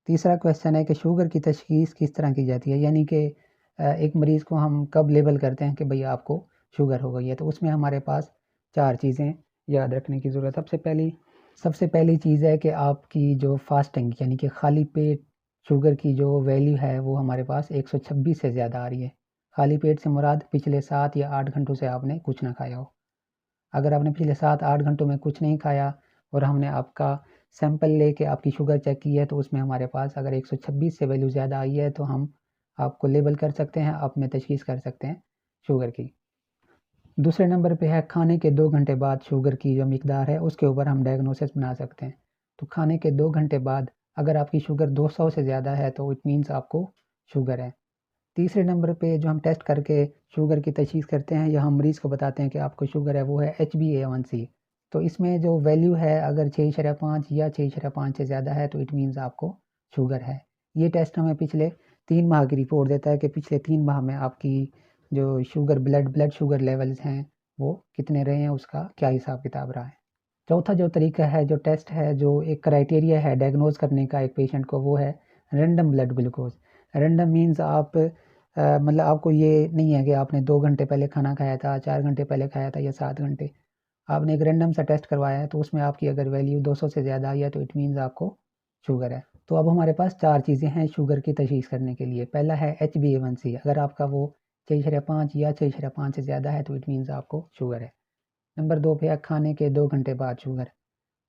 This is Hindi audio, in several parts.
तीसरा क्वेश्चन है कि शुगर की तशख़ीस किस तरह की जाती है, यानी कि एक मरीज़ को हम कब लेबल करते हैं कि भई आपको शुगर हो गई है। तो उसमें हमारे पास 4 चीज़ें याद रखने की ज़रूरत है। सबसे पहली चीज़ है कि आपकी जो फास्टिंग यानी कि खाली पेट शुगर की जो वैल्यू है वो हमारे पास 126 से ज़्यादा आ रही है। खाली पेट से मुराद पिछले 7 या 8 घंटों से आपने कुछ ना खाया हो। अगर आपने पिछले 7-8 घंटों में कुछ नहीं खाया और हमने आपका सैंपल लेके आपकी शुगर चेक की है, तो उसमें हमारे पास अगर 126 से वैल्यू ज़्यादा आई है तो हम आपको लेबल कर सकते हैं, आप में तशख़ीस कर सकते हैं शुगर की। दूसरे नंबर पे है खाने के 2 घंटे बाद शुगर की जो मिकदार है उसके ऊपर हम डायग्नोसिस बना सकते हैं। तो खाने के 2 घंटे बाद अगर आपकी शुगर 200 से ज़्यादा है तो इट मीन्स आपको शुगर है। तीसरे नंबर पे जो हम टेस्ट करके शुगर की तशख़ीस करते हैं या हम मरीज़ को बताते हैं कि आपको शुगर है, वो है HbA1c। तो इसमें जो वैल्यू है अगर 6.5 या 6.5 से ज़्यादा है तो इट मीन्स आपको शुगर है। ये टेस्ट हमें पिछले 3 माह की रिपोर्ट देता है कि पिछले 3 माह में आपकी जो ब्लड शुगर लेवल्स हैं वो कितने रहे हैं, उसका क्या हिसाब किताब रहा है। चौथा जो तरीका है, जो टेस्ट है, जो एक क्राइटेरिया है डायग्नोज करने का एक पेशेंट को, वो है random blood glucose. Random means आप मतलब आपको ये नहीं है कि आपने 2 घंटे पहले खाना खाया था, 4 घंटे पहले खाया था या 7 घंटे। आपने एक रैंडम सा टेस्ट करवाया है तो उसमें आपकी अगर वैल्यू 200 से ज़्यादा आई है तो इट मीन्स आपको शुगर है। तो अब हमारे पास 4 चीज़ें हैं शुगर की तशख़ीस करने के लिए। पहला है HbA1c, अगर आपका वो 6.5 या 6.5 से ज़्यादा है तो इट मीन्स आपको शुगर है। नंबर 2 पे है खाने के 2 घंटे बाद शुगर।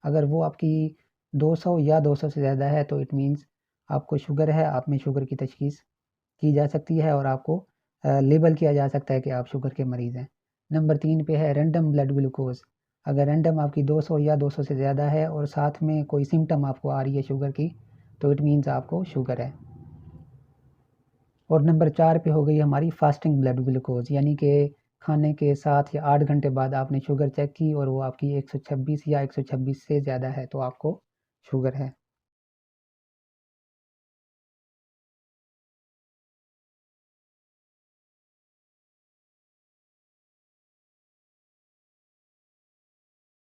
अगर वो आपकी 200 या 200 से ज़्यादा है तो इट मीन्स आपको शुगर है, आप में शुगर की तशख़ीस की जा सकती है और आपको लेबल किया जा सकता है कि आप शुगर के मरीज़ हैं। नंबर 3 पे है रैंडम ब्लड ग्लूकोज़। अगर रैंडम आपकी 200 या 200 से ज़्यादा है और साथ में कोई सिम्पटम आपको आ रही है शुगर की, तो इट मीन्स आपको शुगर है। और नंबर 4 पे हो गई हमारी फास्टिंग ब्लड ग्लूकोज़, यानी कि खाने के 7 या 8 घंटे बाद आपने शुगर चेक की और वो आपकी 126 या 126 से ज़्यादा है तो आपको शुगर है।